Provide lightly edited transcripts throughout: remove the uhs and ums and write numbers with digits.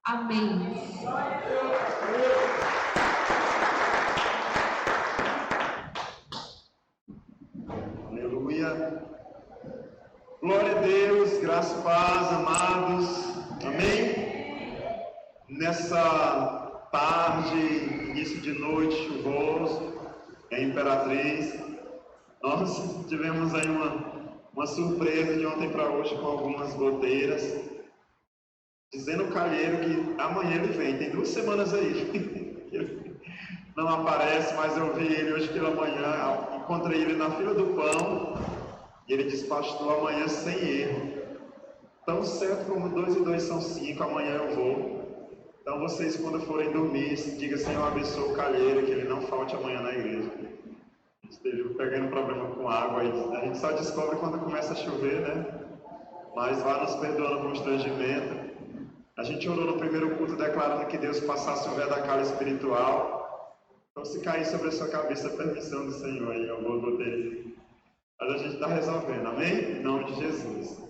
Amém. Aleluia. Glória a Deus, graça e paz, amados. Amém? Nessa tarde, início de noite chuvoso, em Imperatriz, nós tivemos aí uma surpresa de ontem para hoje com algumas goteiras. Dizendo o calheiro que amanhã ele vem, tem 2 semanas aí. Ele não aparece, mas eu vi ele hoje pela manhã, encontrei ele na fila do pão, e ele disse: pastor, amanhã sem erro. Tão certo como 2 e 2 são 5, amanhã eu vou. Então vocês, quando forem dormir, diga: Senhor, abençoe o calheiro, que ele não falte amanhã na igreja. A gente esteve pegando problema com água, a gente só descobre quando começa a chover, né? Mas vá nos perdoando o constrangimento. A gente orou no primeiro culto declarando que Deus passasse um vedacalho espiritual. Então, se cair sobre a sua cabeça, a permissão do Senhor aí, eu vou ter. Mas a gente está resolvendo, amém? Em nome de Jesus.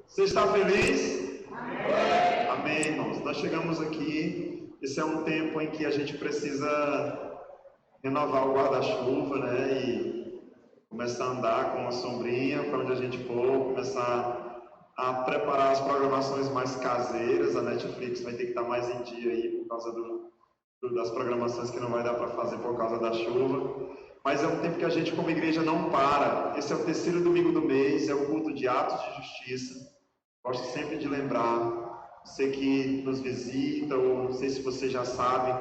Você está feliz? Amém. Amém, irmãos. Nós chegamos aqui. Esse é um tempo em que a gente precisa renovar o guarda-chuva, né? E começar a andar com uma sombrinha para onde a gente for, começar a preparar as programações mais caseiras. A Netflix vai ter que estar mais em dia aí por causa das programações que não vai dar para fazer por causa da chuva. Mas é um tempo que a gente como igreja não para. Esse é o 3º domingo do mês, é o culto de atos de justiça. Gosto sempre de lembrar, você que nos visita, ou não sei se você já sabe,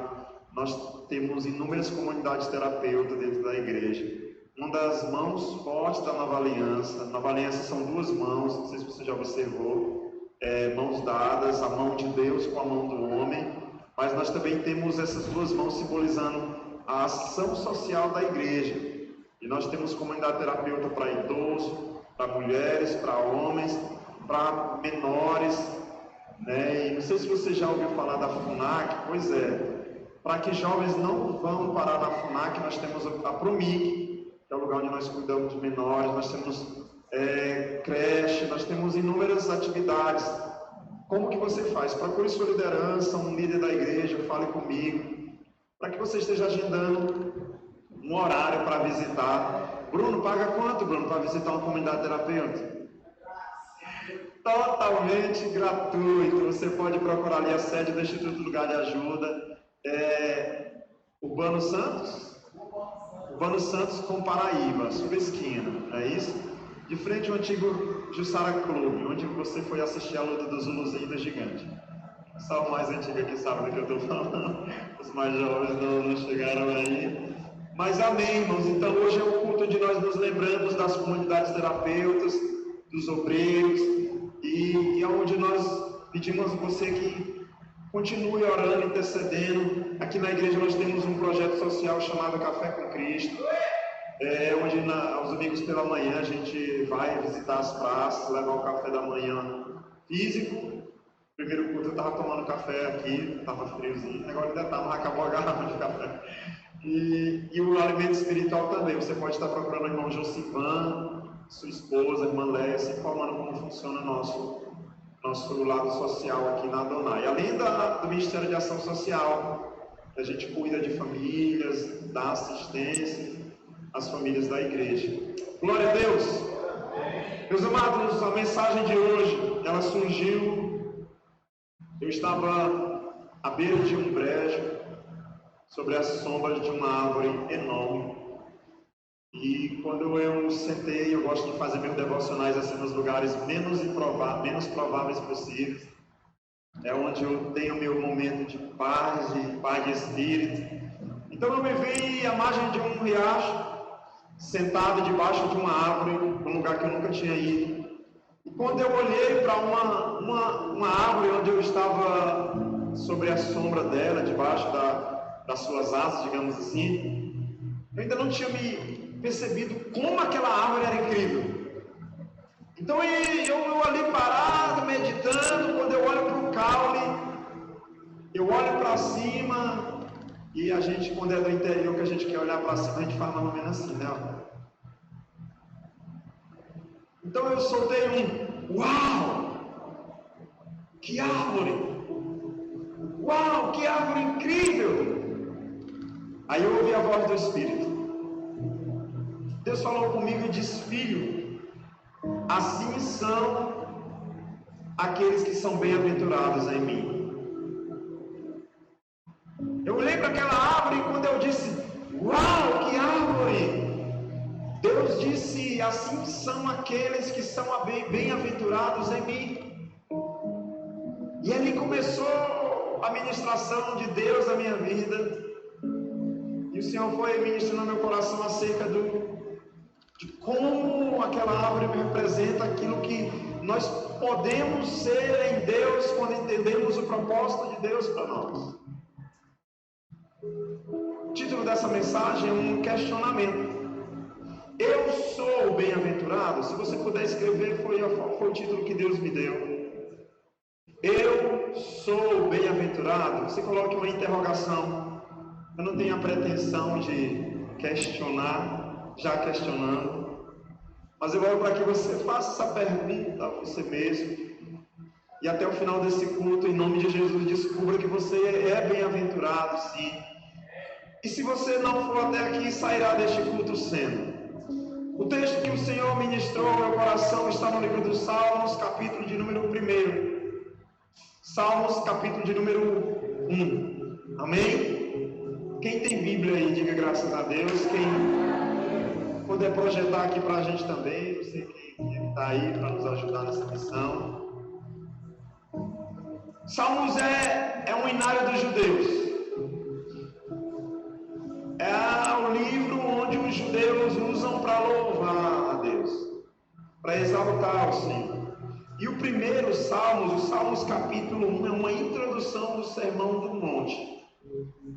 nós temos inúmeras comunidades terapeutas dentro da igreja. Uma das mãos fortes da Nova Aliança. Nova Aliança são 2 mãos, não sei se você já observou, mãos dadas, a mão de Deus com a mão do homem, mas nós também temos essas 2 mãos simbolizando a ação social da igreja. E nós temos comunidade terapeuta para idosos, para mulheres, para homens, para menores, né? E não sei se você já ouviu falar da FUNAC. Pois é, para que jovens não vão parar na FUNAC, nós temos a PROMIC, que é o lugar onde nós cuidamos de menores, nós temos creche, nós temos inúmeras atividades. Como que você faz? Procure sua liderança, um líder da igreja, fale comigo, para que você esteja agendando um horário para visitar. Bruno, paga quanto, Bruno, para visitar uma comunidade terapêutica? Totalmente gratuito. Você pode procurar ali a sede do Instituto Lugar de Ajuda, Urbano Santos com Paraíba, sua esquina, não é isso? De frente ao antigo Jussara Clube, onde você foi assistir a luta dos Zuluzinho e do Gigante. Só o mais antigo aqui sabe do que eu estou falando, os mais jovens não chegaram aí. Mas amém, irmãos. Então hoje é o culto onde nós nos lembramos das comunidades terapeutas, dos obreiros, e onde nós pedimos a você que continue orando, intercedendo. Aqui na igreja nós temos um projeto social chamado Café com Cristo, onde aos domingos pela manhã a gente vai visitar as praças, levar o café da manhã físico. Primeiro culto eu estava tomando café aqui, estava friozinho, agora ainda está, mas acabou a garrafa de café. E o alimento espiritual também. Você pode estar procurando o irmão Josivan, sua esposa, a irmã Léa, se informando como funciona nosso lado social aqui na Adonai. Além do Ministério de Ação Social, a gente cuida de famílias, dá assistência às famílias da igreja. Glória a Deus! Meus amados, a mensagem de hoje, ela surgiu. Eu estava à beira de um brejo, sobre as sombras de uma árvore enorme. E quando eu sentei, eu gosto de fazer meus devocionais assim nos lugares menos prováveis possíveis. É onde eu tenho meu momento de paz de espírito. Então eu me vi à margem de um riacho, sentado debaixo de uma árvore, num lugar que eu nunca tinha ido. E quando eu olhei para uma árvore onde eu estava sobre a sombra dela, debaixo das suas asas, digamos assim, eu ainda não tinha me percebido como aquela árvore era incrível. Então eu ali parado, meditando. Quando eu olho para o caule, eu olho para cima, e a gente, quando é do interior, que a gente quer olhar para cima, a gente fala mais ou menos assim, né? Então eu soltei um uau! Que árvore! Uau, que árvore incrível! Aí eu ouvi a voz do Espírito. Deus falou comigo e disse: filho, assim são aqueles que são bem-aventurados em mim. Eu olhei para aquela árvore e quando eu disse: uau, que árvore! Deus disse: assim são aqueles que são bem-aventurados em mim. E ali começou a ministração de Deus na minha vida. E o Senhor foi ministrando no meu coração acerca de como aquela árvore representa aquilo que nós podemos ser em Deus quando entendemos o propósito de Deus para nós. O título dessa mensagem é um questionamento. Eu sou bem-aventurado? Se você puder escrever, foi o título que Deus me deu. Eu sou bem-aventurado? Você coloque uma interrogação. Eu não tenho a pretensão de questionar, já questionando. Mas eu oro para que você faça essa pergunta a você mesmo. E até o final desse culto, em nome de Jesus, descubra que você é bem-aventurado, sim. E se você não for até aqui, sairá deste culto sendo. O texto que o Senhor ministrou ao meu coração está no livro dos Salmos, capítulo de número 1. Salmos, capítulo de número 1. Amém? Quem tem Bíblia aí, diga graças a Deus. Quem puder projetar aqui para a gente também, não sei quem está aí para nos ajudar nessa missão. Salmos é um inário dos judeus. É o livro onde os judeus usam para louvar a Deus, para exaltar o Senhor. E o primeiro Salmos, o Salmos capítulo 1, é uma introdução do Sermão do Monte,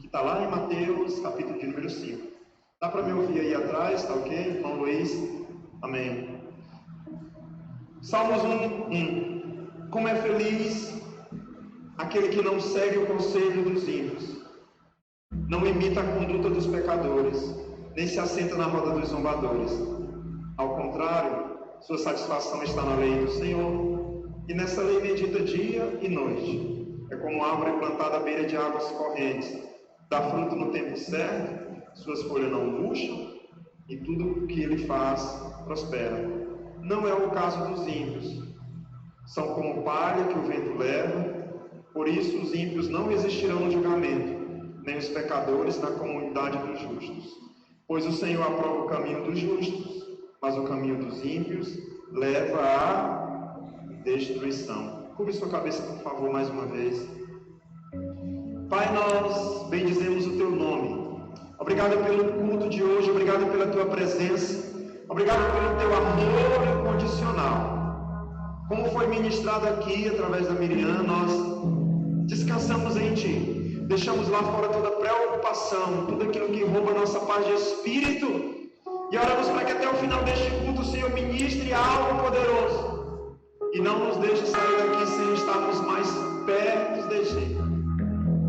que está lá em Mateus, capítulo de número 5. Dá para me ouvir aí atrás, tá ok? Irmão Luiz? Amém. Salmos 1. Como é feliz aquele que não segue o conselho dos ímpios, não imita a conduta dos pecadores, nem se assenta na roda dos zombadores. Ao contrário, sua satisfação está na lei do Senhor, e nessa lei medita dia e noite. É como árvore plantada à beira de águas correntes, dá fruto no tempo certo, suas folhas não murcham, e tudo o que ele faz prospera. Não é o caso dos ímpios. São como palha que o vento leva, por isso os ímpios não existirão no julgamento, nem os pecadores na comunidade dos justos. Pois o Senhor aprova o caminho dos justos, mas o caminho dos ímpios leva à destruição. Curve sua cabeça, por favor, mais uma vez. Pai, nós bendizemos o Teu nome. Obrigado pelo culto de hoje, obrigado pela Tua presença, obrigado pelo Teu amor incondicional. Como foi ministrado aqui através da Miriam, nós descansamos em Ti. Deixamos lá fora toda preocupação, tudo aquilo que rouba a nossa paz de espírito, e oramos para que até o final deste culto o Senhor ministre algo poderoso e não nos deixe sair daqui sem estarmos mais perto de Ti,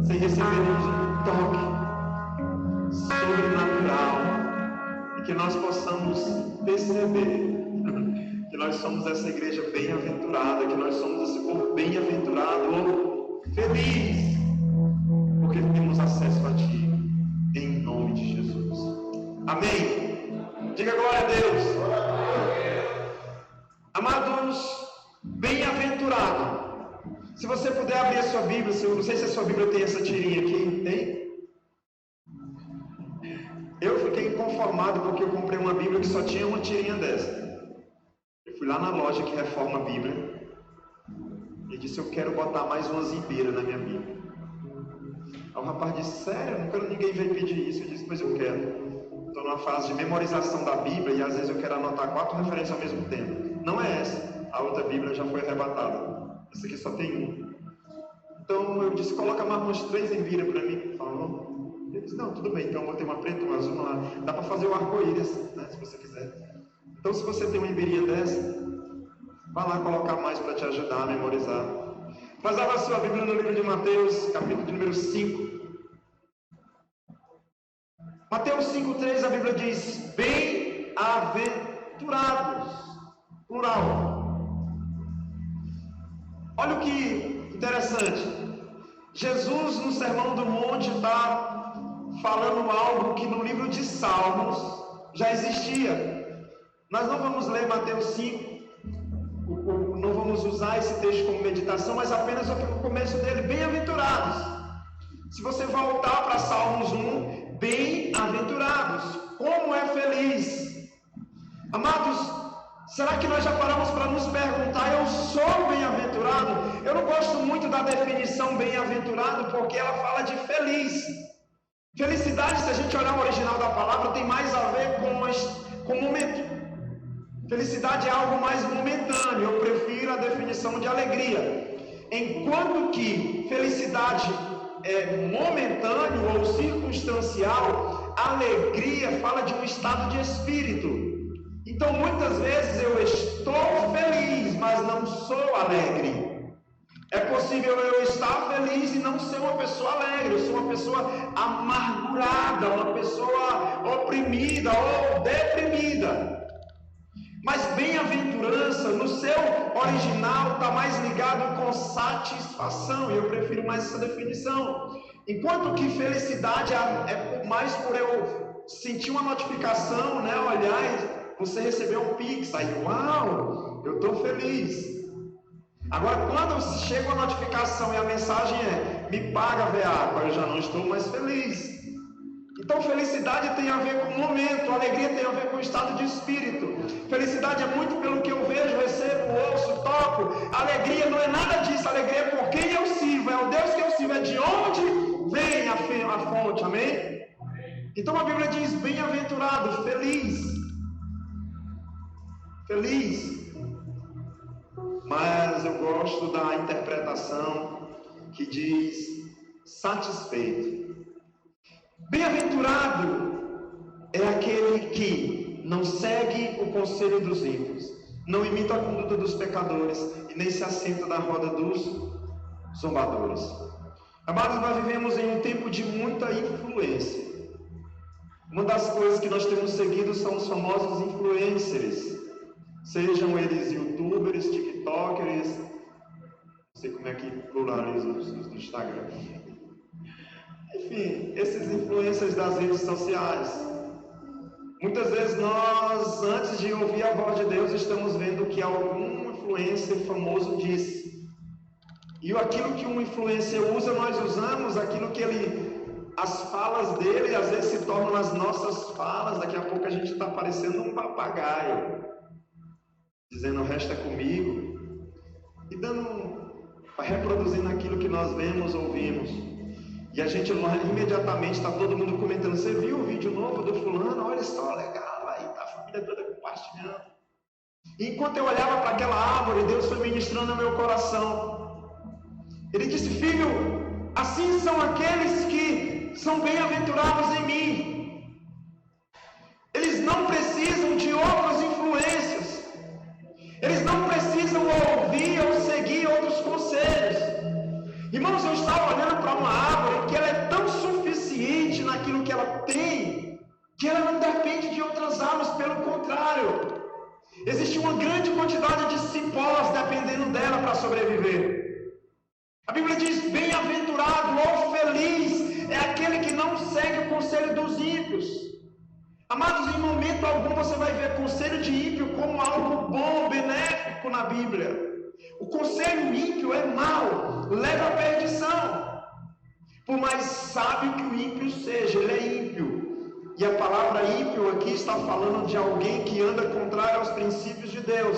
sem recebermos um toque sobrenatural, e que nós possamos perceber que nós somos essa igreja bem-aventurada, que nós somos esse povo bem-aventurado ou feliz, porque temos acesso a Ti, em nome de Jesus. Amém? Diga glória a Deus. Amados, bem-aventurado. Se você puder abrir a sua Bíblia, eu não sei se a sua Bíblia tem essa tirinha aqui, tem? Eu fiquei inconformado porque eu comprei uma Bíblia que só tinha uma tirinha dessa. Eu fui lá na loja que reforma a Bíblia e disse: eu quero botar mais uma zimbeira na minha Bíblia. Aí o rapaz disse: sério? Não quero ninguém vir pedir isso. Eu disse: pois eu quero. Estou numa fase de memorização da Bíblia e às vezes eu quero anotar 4 referências ao mesmo tempo. Não é essa. A outra Bíblia já foi arrebatada. Essa aqui só tem uma. Então eu disse: coloca mais umas 3 zimbiras para mim, por favor. Ele disse: não, tudo bem. Então eu vou ter uma preta, uma azul, uma lá. Dá para fazer o arco-íris, né, se você quiser. Então se você tem uma imbirinha dessa, vá lá colocar mais para te ajudar a memorizar. Mas abra sua Bíblia no livro de Mateus, capítulo de número 5. Mateus 5,3, a Bíblia diz: bem-aventurados, plural. Olha o que interessante. Jesus, no Sermão do Monte, está falando algo que no livro de Salmos já existia. Nós não vamos ler Mateus 5, não vamos usar esse texto como meditação, mas apenas o começo dele, bem-aventurados. Se você voltar para Salmos 1, bem-aventurados, como é feliz. Amados, será que nós já paramos para nos perguntar, eu sou bem-aventurado? Eu não gosto muito da definição bem-aventurado, porque ela fala de feliz. Felicidade, se a gente olhar o original da palavra, tem mais a ver com momento. Felicidade é algo mais momentâneo, eu prefiro a definição de alegria. Enquanto que felicidade é momentâneo ou circunstancial, alegria fala de um estado de espírito. Então muitas vezes eu estou feliz, mas não sou alegre. É possível eu estar feliz e não ser uma pessoa alegre. Eu sou uma pessoa amargurada, uma pessoa oprimida ou deprimida. Mas bem-aventurança, no seu original, está mais ligado com satisfação, e eu prefiro mais essa definição. Enquanto que felicidade é mais por eu sentir uma notificação, né? Olhar e você receber um pix, aí, uau, eu estou feliz. Agora, quando chega uma notificação e a mensagem é, me paga, VA, eu já não estou mais feliz. Então felicidade tem a ver com o momento, alegria tem a ver com o estado de espírito. Felicidade é muito pelo que eu vejo, recebo, ouço, toco. Alegria não é nada disso, alegria é por quem eu sirvo, é o Deus que eu sirvo, é de onde vem a fonte, amém? Então a Bíblia diz, bem-aventurado, feliz. Feliz. Mas eu gosto da interpretação que diz satisfeito. Bem-aventurado é aquele que não segue o conselho dos ímpios, não imita a conduta dos pecadores e nem se assenta na roda dos zombadores. Amados, nós vivemos em um tempo de muita influência. Uma das coisas que nós temos seguido são os famosos influencers, sejam eles youtubers, tiktokers, não sei como é que pluraliza os do Instagram. Enfim, esses influencers das redes sociais. Muitas vezes nós, antes de ouvir a voz de Deus, estamos vendo o que algum influencer famoso disse. E aquilo que um influencer usa, nós usamos, aquilo que as falas dele, às vezes se tornam as nossas falas, daqui a pouco a gente está parecendo um papagaio, dizendo o resto é comigo, e reproduzindo aquilo que nós vemos, ouvimos. E a gente imediatamente está todo mundo comentando, você viu o vídeo novo do fulano? Olha só, legal, aí está a família toda compartilhando. E enquanto eu olhava para aquela árvore, Deus foi ministrando no meu coração. Ele disse, filho, assim são aqueles que são bem-aventurados em mim. Eles não precisam de outras influências. Eles não precisam ouvir ou seguir outros conselhos. Irmãos, eu estava olhando para uma árvore que ela é tão suficiente naquilo que ela tem, que ela não depende de outras árvores, pelo contrário. Existe uma grande quantidade de cipós dependendo dela para sobreviver. A Bíblia diz, bem-aventurado ou feliz é aquele que não segue o conselho dos ímpios. Amados, em momento algum você vai ver conselho de ímpio como algo bom, benéfico na Bíblia. O conselho ímpio é mau, leva à perdição. Por mais sábio que o ímpio seja, ele é ímpio. E a palavra ímpio aqui está falando de alguém que anda contrário aos princípios de Deus.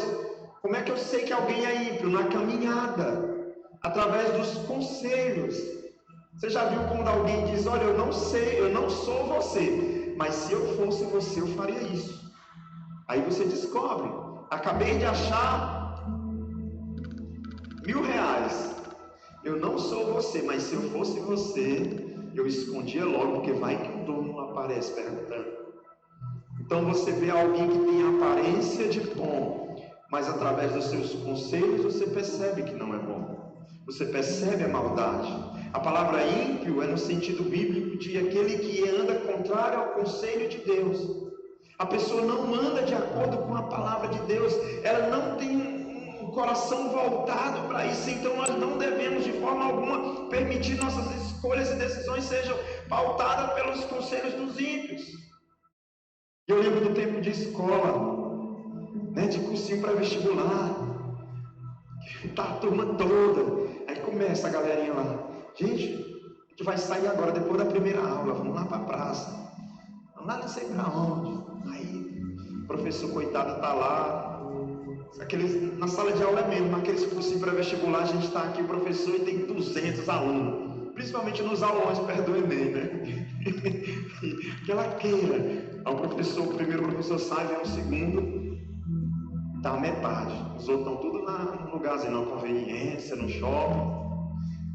Como é que eu sei que alguém é ímpio? Na caminhada, através dos conselhos. Você já viu quando alguém diz, olha, eu não sei, eu não sou você, mas se eu fosse você, eu faria isso. Aí você descobre, acabei de achar R$1.000. Eu não sou você, mas se eu fosse você, eu escondia logo, porque vai que o dono não aparece perguntando. Então você vê alguém que tem a aparência de bom, mas através dos seus conselhos você percebe que não é bom. Você percebe a maldade. A palavra ímpio é no sentido bíblico de aquele que anda contrário ao conselho de Deus. A pessoa não anda de acordo com a palavra de Deus. Ela não tem um coração voltado para isso. Então nós não devemos de forma alguma permitir nossas escolhas e decisões sejam pautadas pelos conselhos dos ímpios. Eu lembro do tempo de escola, né, de cursinho pré-vestibular, tá a turma toda, aí começa a galerinha lá, gente, a gente vai sair agora depois da primeira aula, vamos lá para a praça, vamos lá não sei para onde. Aí o professor coitado tá lá, na sala de aula é mesmo, naqueles cursinhos pré-vestibular, a gente está aqui, o professor, e tem 200 alunos, principalmente nos aulões perto do Enem, né? Aquela queira. Aí o primeiro professor sai, vem o segundo, tá a metade. Os outros estão tudo no lugarzinho, na conveniência, no shopping.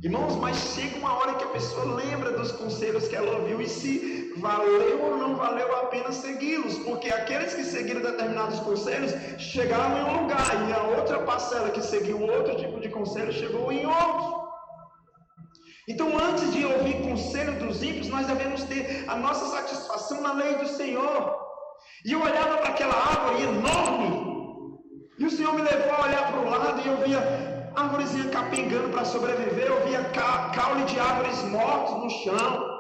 Irmãos, mas chega uma hora que a pessoa lembra dos conselhos que ela ouviu e se valeu ou não valeu a pena segui-los, porque aqueles que seguiram determinados conselhos chegaram em um lugar e a outra parcela que seguiu outro tipo de conselho chegou em outro. Então, antes de ouvir conselho dos ímpios, nós devemos ter a nossa satisfação na lei do Senhor. E eu olhava para aquela árvore enorme, e o Senhor me levou a olhar para o lado, e eu via árvorezinha capengando para sobreviver, eu via caule de árvores mortos no chão.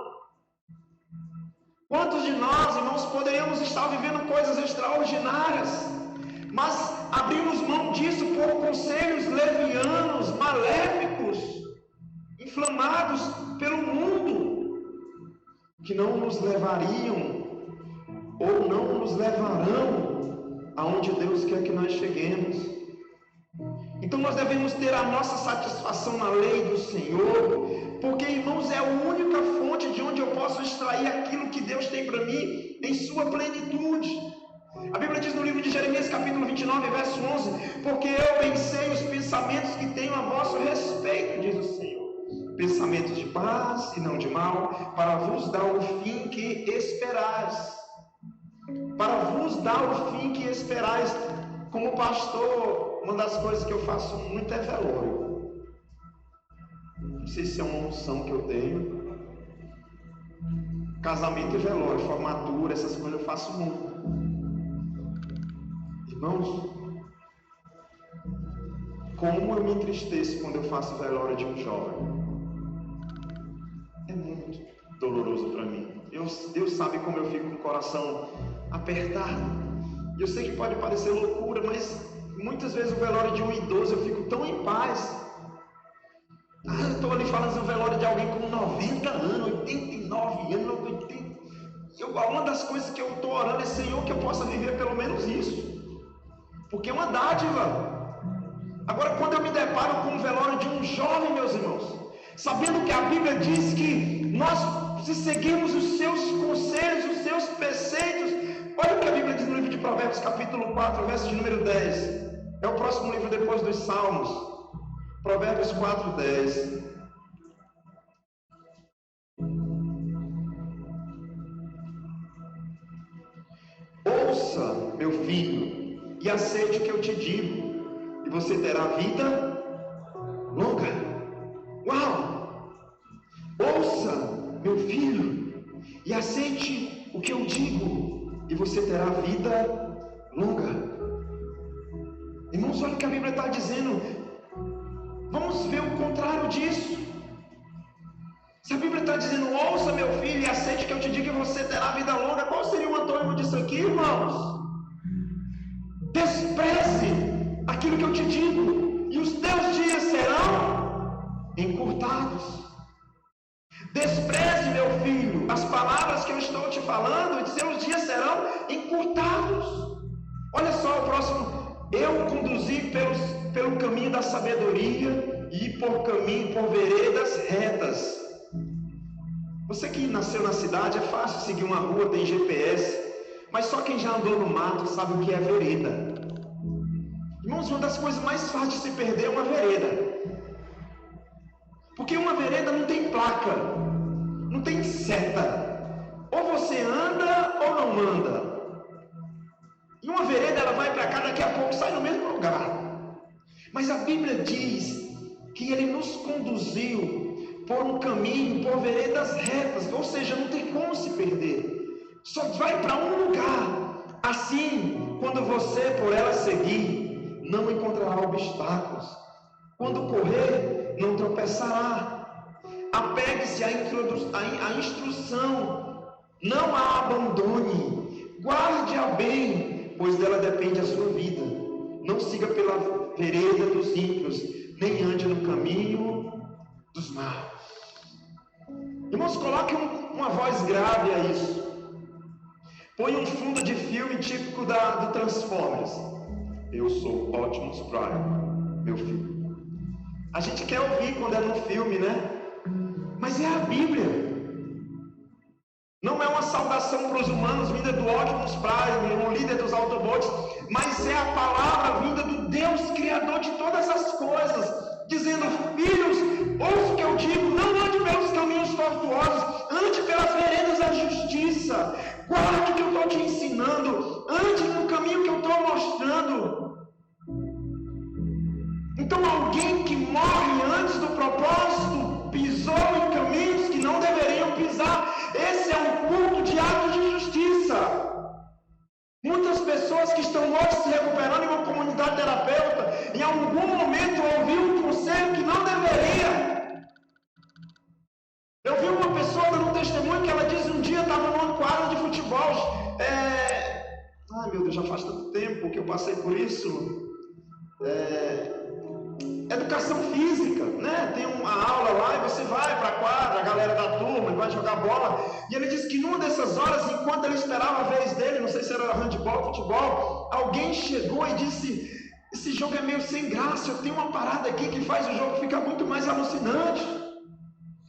Quantos de nós, irmãos, poderíamos estar vivendo coisas extraordinárias, mas abrimos mão disso por conselhos levianos, maléficos, inflamados pelo mundo, que não nos levariam ou não nos levarão aonde Deus quer que nós cheguemos. Então nós devemos ter a nossa satisfação na lei do Senhor, porque, irmãos, é a única fonte de onde eu posso extrair aquilo que Deus tem para mim em sua plenitude. A Bíblia diz no livro de Jeremias, capítulo 29, verso 11, porque eu bem sei os pensamentos que tenho a vosso respeito, diz o Senhor, pensamentos de paz e não de mal, para vos dar o fim que esperais. Para vos dar o fim que esperais. Como pastor, uma das coisas que eu faço muito é velório. Não sei se é uma unção que eu tenho. Casamento e velório, formatura, essas coisas eu faço muito. Irmãos, como eu me entristeço quando eu faço velório de um jovem. É muito doloroso para mim. Deus sabe como eu fico com o coração apertado. Eu sei que pode parecer loucura, mas muitas vezes o velório de um idoso eu fico tão em paz. Eu estou ali falando do velório de alguém com 90 anos, 89 anos, 80. Uma das coisas que eu estou orando é, Senhor, que eu possa viver pelo menos isso, porque é uma dádiva. Agora, quando eu me deparo com o velório de um jovem, meus irmãos, sabendo que a Bíblia diz que nós, se seguirmos os seus conselhos, os seus preceitos, olha o que a Bíblia diz no livro de Provérbios, capítulo 4, verso de número 10. É o próximo livro depois dos Salmos. Provérbios 4, 10. Ouça, meu filho, e aceite o que eu te digo, e você terá vida longa. Uau! Ouça, meu filho, e aceite o que eu digo, e você terá vida longa. Irmãos, olha o que a Bíblia está dizendo. Vamos ver o contrário disso. Se a Bíblia está dizendo, ouça, meu filho, e aceite o que eu te digo, e você terá vida longa, qual seria o antônimo disso aqui, irmãos? Despreze aquilo que eu te digo, e os teus dias serão encurtados. Despreze, meu filho, as palavras que eu estou te falando, e seus dias serão encurtados. Olha só o próximo. Eu conduzi pelo caminho da sabedoria e por veredas retas. Você que nasceu na cidade, é fácil seguir uma rua, tem GPS, mas só quem já andou no mato sabe o que é vereda. Irmãos, uma das coisas mais fáceis de se perder é uma vereda. Porque uma vereda não tem placa, não tem seta. Ou você anda ou não anda. E uma vereda, ela vai para cá, daqui a pouco sai no mesmo lugar. Mas a Bíblia diz que Ele nos conduziu por um caminho, por veredas retas, ou seja, não tem como se perder. Só vai para um lugar. Assim, quando você por ela seguir, não encontrará obstáculos. Quando correr, não tropeçará. Apegue-se à instrução, não a abandone. Guarde-a bem, pois dela depende a sua vida. Não siga pela vereda dos ímpios, nem ande no caminho dos maus. Irmãos, coloque uma voz grave a isso. Põe um fundo de filme típico do Transformers. Eu sou Optimus Prime, meu filho. A gente quer ouvir quando é no filme, né? Mas é a Bíblia. Não é uma saudação para os humanos vinda do Optimus Prime, o líder dos Autobots, mas é a palavra vinda do Deus Criador de todas as coisas, dizendo: filhos, ouça o que eu digo, não ande pelos caminhos tortuosos, ande pelas veredas da justiça, guarde o que eu estou te ensinando, ande no caminho que eu estou mostrando. Então alguém que morre antes do propósito pisou em caminhos que não deveriam pisar. Esse é um culto de atos de justiça. Muitas pessoas que estão hoje se recuperando em uma comunidade terapeuta, em algum momento ouviu um conselho que não deveria. Eu vi uma pessoa dando um testemunho que ela diz: um dia estava numa quadra de futebol. Ai meu Deus, já faz tanto tempo que eu passei por isso. Educação física, né? Tem uma aula lá e você vai para a quadra, a galera da turma, e vai jogar bola. E ele disse que numa dessas horas, enquanto ele esperava a vez dele, não sei se era handball, futebol, alguém chegou e disse: esse jogo é meio sem graça, eu tenho uma parada aqui que faz o jogo ficar muito mais alucinante.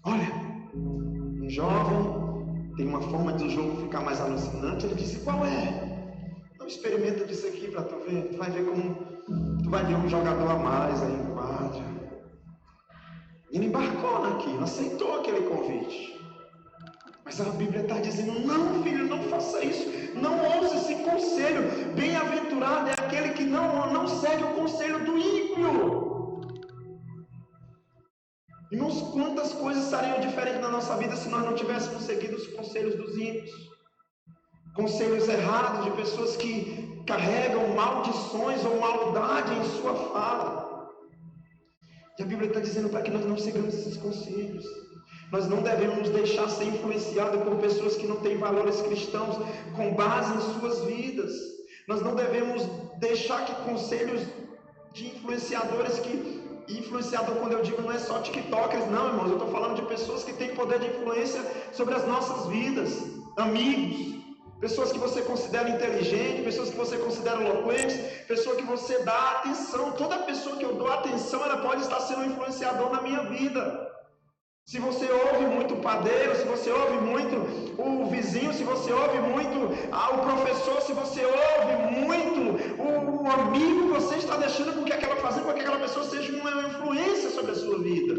Olha, um jovem tem uma forma de o jogo ficar mais alucinante. Ele disse: qual é? Então experimenta disso aqui para tu ver, tu vai ver como tu vai ver um jogador a mais aí em quadra. Ele embarcou naquilo, aceitou aquele convite. Mas a Bíblia está dizendo: não, filho, não faça isso, não ouça esse conselho. Bem-aventurado é aquele que não segue o conselho do ímpio. Irmãos, quantas coisas estariam diferentes na nossa vida se nós não tivéssemos seguido os conselhos dos ímpios? Conselhos errados de pessoas que carregam maldições ou maldade em sua fala. E a Bíblia está dizendo para que nós não sigamos esses conselhos. Nós não devemos nos deixar ser influenciados por pessoas que não têm valores cristãos com base em suas vidas. Nós não devemos deixar que conselhos de influenciadores influenciador, quando eu digo, não é só tiktokers, não, irmãos. Eu estou falando de pessoas que têm poder de influência sobre as nossas vidas. Amigos, pessoas que você considera inteligente, pessoas que você considera eloquentes, pessoa que você dá atenção. Toda pessoa que eu dou atenção, ela pode estar sendo um influenciador na minha vida. Se você ouve muito o padeiro, se você ouve muito o vizinho, se você ouve muito o professor, se você ouve muito o amigo, você está deixando com que fazendo com que aquela pessoa seja uma influência sobre a sua vida.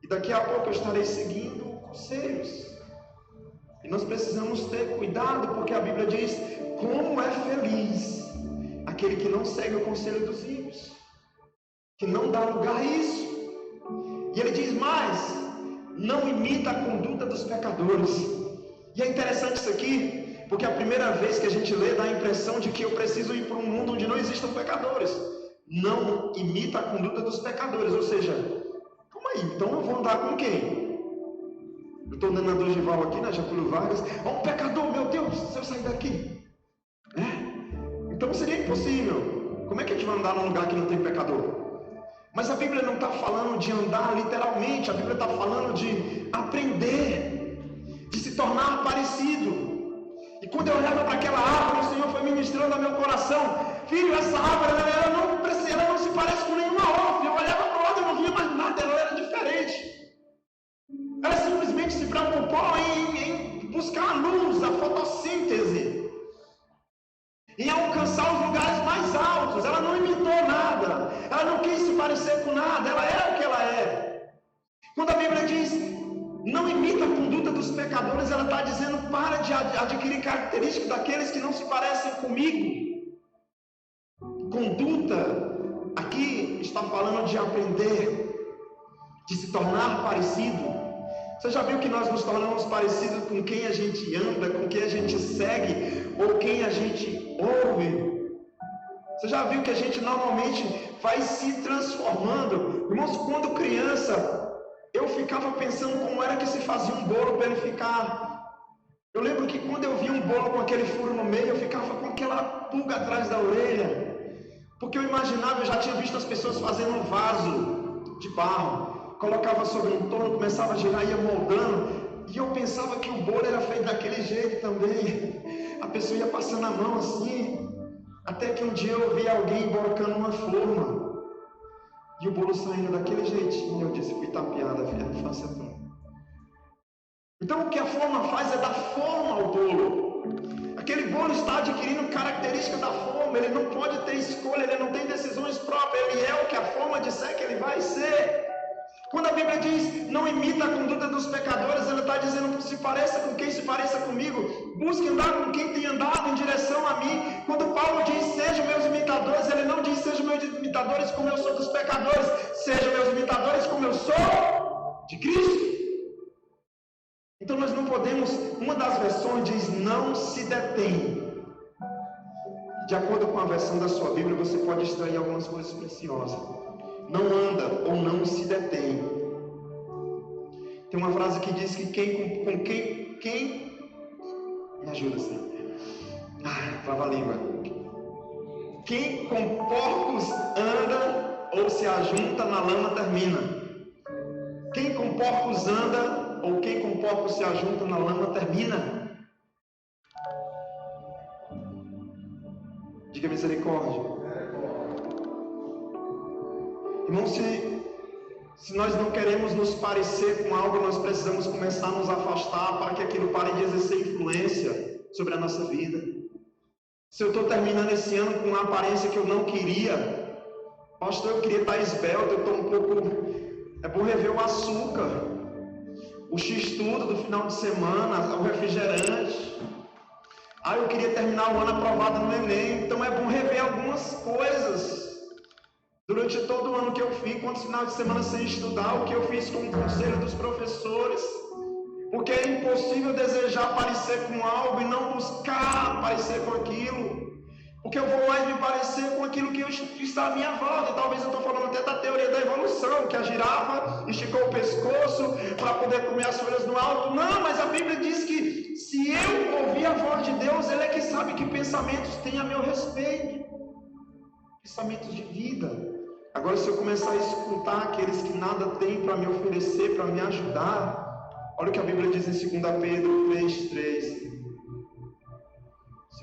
E daqui a pouco eu estarei seguindo conselhos. E nós precisamos ter cuidado, porque a Bíblia diz: como é feliz aquele que não segue o conselho dos ímpios, que não dá lugar a isso. E ele diz mais: não imita a conduta dos pecadores. E é interessante isso aqui, porque a primeira vez que a gente lê dá a impressão de que eu preciso ir para um mundo onde não existam pecadores. Não imita a conduta dos pecadores, ou seja, calma aí, então eu vou andar com quem? Eu estou andando na Dorival aqui, na Getúlio Vargas, um pecador, meu Deus, se eu sair daqui, então seria impossível. Como é que a gente vai andar num lugar que não tem pecador? Mas a Bíblia não está falando de andar literalmente, a Bíblia está falando de aprender, de se tornar parecido. E quando eu olhava para aquela árvore, o Senhor foi ministrando ao meu coração: filho, essa árvore ela não se parece com nenhuma outra. Eu olhava para o lado e não via mais nada, ela era diferente. Ela simplesmente se preocupou em buscar a luz, a fotossíntese, em alcançar os lugares mais altos. Ela não imitou nada, ela não quis se parecer com nada, ela é o que ela é. Quando a Bíblia diz não imita a conduta dos pecadores, ela está dizendo: para de adquirir características daqueles que não se parecem comigo. Conduta aqui está falando de aprender, de se tornar parecido. Você já viu que nós nos tornamos parecidos com quem a gente anda, com quem a gente segue, ou quem a gente ouve? Você já viu que a gente normalmente vai se transformando? Irmãos, quando criança, eu ficava pensando como era que se fazia um bolo para ele ficar. Eu lembro que quando eu via um bolo com aquele furo no meio, eu ficava com aquela pulga atrás da orelha. Porque eu imaginava, eu já tinha visto as pessoas fazendo um vaso de barro, colocava sobre um torno, começava a girar e ia moldando, e eu pensava que o bolo era feito daquele jeito também. A pessoa ia passando a mão assim, até que um dia eu vi alguém emborcando uma forma, e o bolo saindo daquele jeitinho. Eu disse, fui tapeada a infância toda. Então o que a forma faz é dar forma ao bolo. Aquele bolo está adquirindo característica da forma, ele não pode ter escolha, ele não tem decisões próprias, ele é o que a forma disser que ele vai ser. Quando a Bíblia diz, não imita a conduta dos pecadores, ela está dizendo, se pareça com quem se pareça comigo, busque andar com quem tem andado em direção a mim. Quando Paulo diz, sejam meus imitadores, ele não diz, sejam meus imitadores como eu sou dos pecadores, sejam meus imitadores como eu sou de Cristo. Então nós não podemos, uma das versões diz, não se detém. De acordo com a versão da sua Bíblia, você pode extrair algumas coisas preciosas. Não anda ou não se detém. Tem uma frase que diz que quem me ajuda assim. Trava a língua. Quem com porcos anda ou se ajunta na lama termina. Quem com porcos anda ou quem com porcos se ajunta na lama termina. Diga misericórdia. Irmão, se nós não queremos nos parecer com algo, nós precisamos começar a nos afastar para que aquilo pare de exercer influência sobre a nossa vida. Se eu estou terminando esse ano com uma aparência que eu não queria, pastor, eu queria estar esbelto, eu estou um pouco... É bom rever o açúcar, o x-tudo do final de semana, o refrigerante. Eu queria terminar o ano aprovado no Enem, então é bom rever algumas coisas. Durante todo o ano que eu fiz, quantos finais de semana sem estudar, o que eu fiz com o conselho dos professores. Porque é impossível desejar parecer com algo e não buscar parecer com aquilo. Porque eu vou mais me parecer com aquilo que está à minha volta. E talvez eu estou falando até da teoria da evolução, que a girafa esticou o pescoço para poder comer as folhas no alto. Não, mas a Bíblia diz que se eu ouvir a voz de Deus, Ele é que sabe que pensamentos tem a meu respeito. Pensamentos de vida. Agora, se eu começar a escutar aqueles que nada têm para me oferecer, para me ajudar, olha o que a Bíblia diz em 2 Pedro 3,3.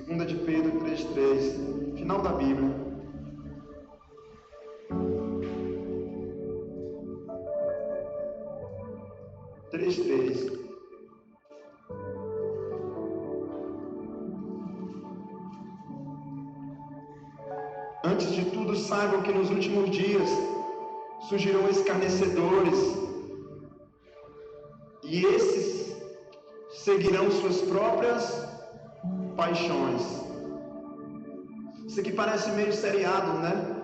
2 de Pedro 3,3, final da Bíblia. Antes de tudo, saibam que nos últimos dias surgirão escarnecedores, e esses seguirão suas próprias paixões. Isso aqui parece meio seriado, né?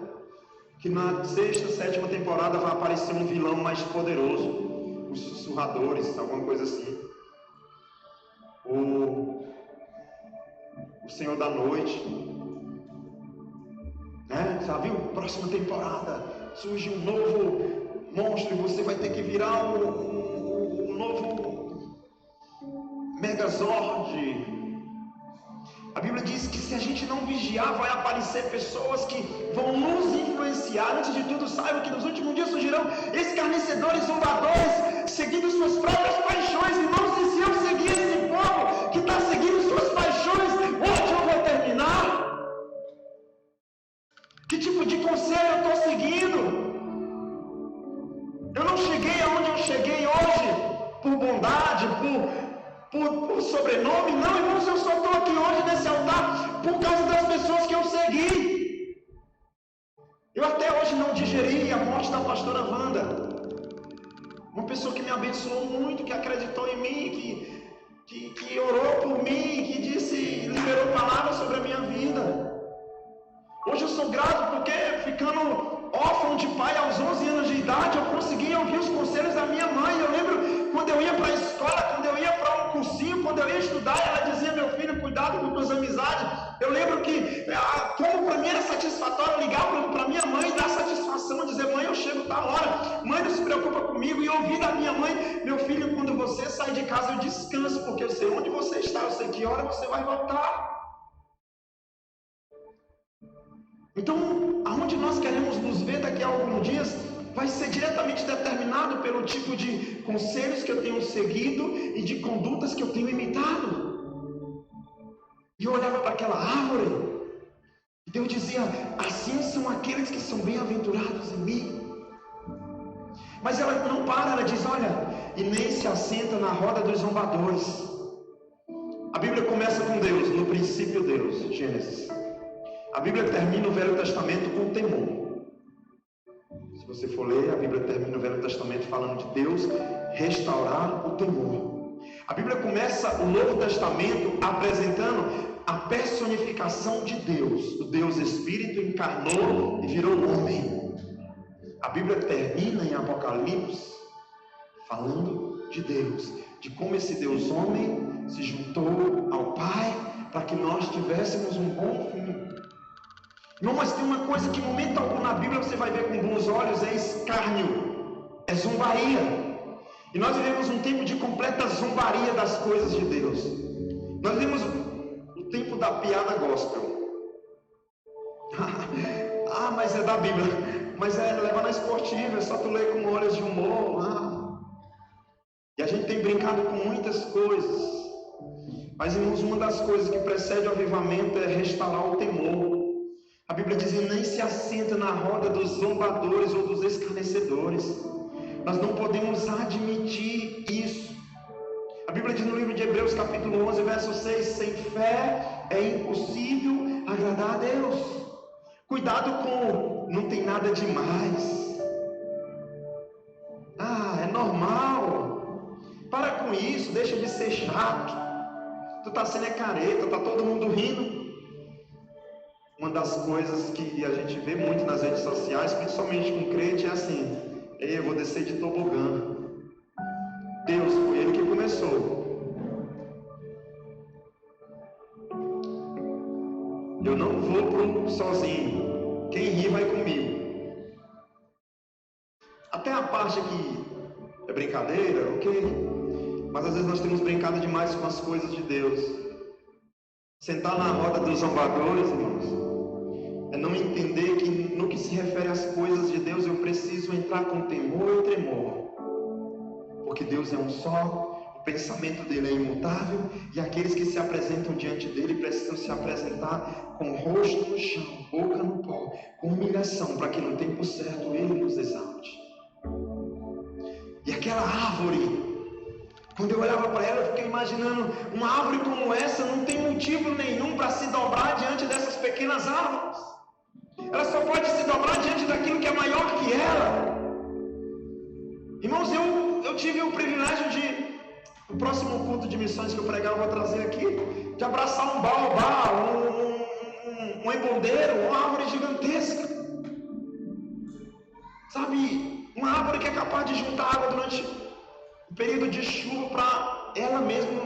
Que na 6ª, 7ª temporada vai aparecer um vilão mais poderoso, os sussurradores, alguma coisa assim. O Senhor da Noite, né? Já viu? Próxima temporada surge um novo monstro e você vai ter que virar um novo Megazord. A Bíblia diz que se a gente não vigiar, vai aparecer pessoas que vão nos influenciar. Antes de tudo, saibam que nos últimos dias surgirão escarnecedores, zombadores, seguindo suas próprias paixões. Irmãos, e se eu seguir esse povo que está seguindo suas paixões, onde eu vou terminar? Que tipo de conselho eu estou seguindo? Eu não cheguei aonde eu cheguei hoje por bondade, por sobrenome, não, irmãos, eu só estou aqui hoje nesse altar por causa das pessoas que eu segui. Eu até hoje não digeri a morte da pastora Wanda, uma pessoa que me abençoou muito, que acreditou em mim, que orou por mim, que liberou palavras sobre a minha vida. Hoje eu sou grato porque, ficando órfão de pai aos 11 anos de idade, eu consegui ouvir os conselhos da minha mãe. Eu lembro quando eu ia para a escola, quando eu ia para um cursinho, quando eu ia estudar, ela dizia: meu filho, cuidado com tuas amizades. Eu Eu lembro que, como para mim era satisfatório ligar para minha mãe e dar satisfação, dizer: mãe, eu chego tal hora, mãe, não se preocupa comigo, e ouvir da minha mãe: meu filho, quando você sair de casa eu descanso, porque eu sei onde você está, eu sei que hora você vai voltar. Então, aonde nós queremos nos ver daqui a alguns dias vai ser diretamente determinado pelo tipo de conselhos que eu tenho seguido e de condutas que eu tenho imitado. E eu olhava para aquela árvore e Deus dizia: assim são aqueles que são bem-aventurados em mim. Mas ela não para, ela diz: olha, e nem se assenta na roda dos zombadores. A Bíblia começa com Deus, no princípio Deus, Gênesis. A Bíblia termina o Velho Testamento com temor. Se você for ler, a Bíblia termina o Velho Testamento falando de Deus restaurar o temor. A Bíblia começa o Novo Testamento apresentando a personificação de Deus. O Deus Espírito encarnou e virou homem. A Bíblia termina em Apocalipse falando de Deus, de como esse Deus homem se juntou ao Pai para que nós tivéssemos um bom fim. Não, mas tem uma coisa que em momento algum na Bíblia você vai ver com bons olhos: é escárnio, é zombaria. E nós vivemos um tempo de completa zombaria das coisas de Deus. Nós vivemos o tempo da piada gospel. Mas é da Bíblia. Mas leva na esportiva, é só tu ler com olhos de humor. E a gente tem brincado com muitas coisas. Mas, irmãos, uma das coisas que precede o avivamento é restaurar o temor. A Bíblia diz: nem se assenta na roda dos zombadores ou dos escarnecedores. Nós não podemos admitir isso. A Bíblia diz no livro de Hebreus capítulo 11, verso 6: sem fé é impossível agradar a Deus. Cuidado com não tem nada demais. É normal. Para com isso, deixa de ser chato. Tu tá sendo careta, tá todo mundo rindo. Uma das coisas que a gente vê muito nas redes sociais, principalmente com crente, é assim: eu vou descer de tobogã. Deus, foi Ele que começou. Eu não vou sozinho. Quem ri vai comigo. Até a parte que é brincadeira, ok. Mas às vezes nós temos brincado demais com as coisas de Deus. Sentar na roda dos zombadores, irmãos, é não entender que no que se refere às coisas de Deus eu preciso entrar com temor e tremor, porque Deus é um só, o pensamento dele é imutável, e aqueles que se apresentam diante dele precisam se apresentar com o rosto no chão, boca no pó, com humilhação, para que no tempo certo ele nos exalte. E aquela árvore, quando eu olhava para ela, eu fiquei imaginando: uma árvore como essa não tem motivo nenhum para se dobrar diante dessas pequenas árvores. Ela só pode se dobrar diante daquilo que é maior que ela. Irmãos, eu tive o privilégio de, no próximo culto de missões que eu pregar, eu vou trazer aqui, de abraçar um baobá, um emboldeiro, uma árvore gigantesca. Sabe, uma árvore que é capaz de juntar água durante o período de chuva para ela mesma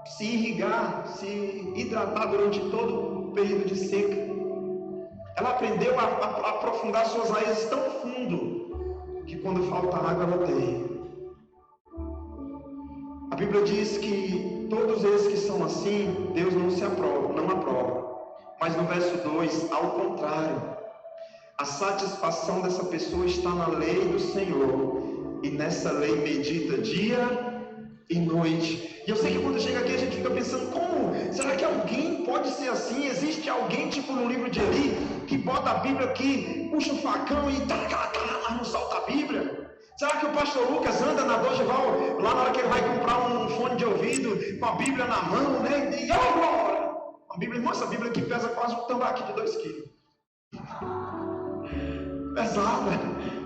se irrigar, se hidratar durante todo o período de seca. Ela aprendeu a aprofundar suas raízes tão fundo que quando falta água ela tem. A Bíblia diz que todos esses que são assim, Deus não aprova. Mas no verso 2, ao contrário, a satisfação dessa pessoa está na lei do Senhor, e nessa lei medita dia e noite. E eu sei que quando chega aqui a gente fica pensando: como? Será que alguém pode ser assim? Existe alguém tipo no livro de Eli, que bota a Bíblia aqui, puxa o facão e mas não solta a Bíblia? Será que o pastor Lucas anda na Dogeval, lá na hora que ele vai comprar um fone de ouvido, com a Bíblia na mão, né? E glória! A Bíblia, irmão, essa Bíblia aqui pesa quase um tambaqui de 2 quilos. Pesada.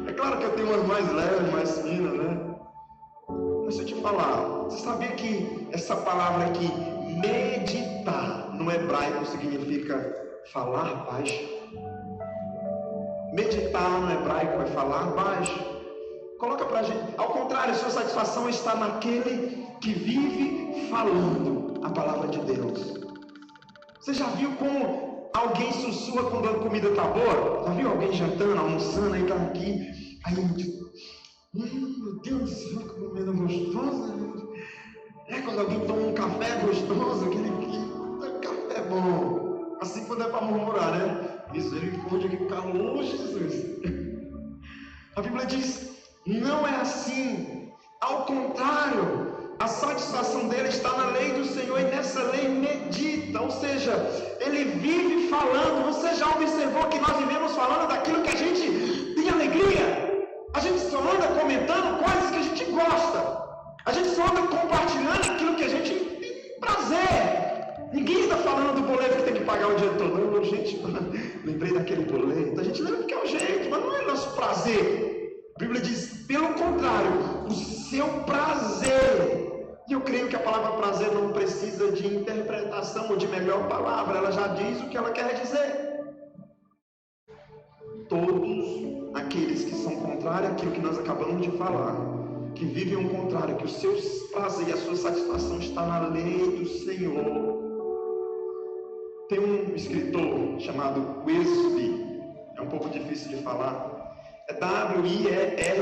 É claro que eu tenho umas mais leves, mais finas, né? Mas se eu te falar, você sabia que essa palavra aqui, meditar, no hebraico significa falar baixo? Meditar no hebraico é falar baixo. Coloca pra gente. Ao contrário, sua satisfação está naquele que vive falando a palavra de Deus. Você já viu como alguém sussurra quando a comida está boa? Já viu alguém jantando, almoçando, aí tá aqui, aí meu Deus do céu, que comida gostosa. Quando alguém toma um café gostoso, aquele café bom. Assim quando é para murmurar, né? Misericórdia, que calor, Jesus. A Bíblia diz, não é assim. Ao contrário, a satisfação dele está na lei do Senhor e nessa lei medita, ou seja, ele vive falando. Você já observou que nós vivemos falando daquilo que a gente tem alegria? A gente só anda comentando coisas que a gente gosta. A gente só anda compartilhando aquilo que a gente tem prazer. Ninguém está falando do boleto que tem que pagar o dia todo. Não, gente, lembrei daquele boleto. A gente lembra que é o jeito, mas não é nosso prazer. A Bíblia diz, pelo contrário, o seu prazer. E eu creio que a palavra prazer não precisa de interpretação ou de melhor palavra. Ela já diz o que ela quer dizer. Todos aqueles que são contrários àquilo que nós acabamos de falar, que vivem o contrário, que o seu prazer e a sua satisfação está na lei do Senhor. Tem um escritor chamado Wiersbe, é um pouco difícil de falar, é W-I-E-R-S-B-E.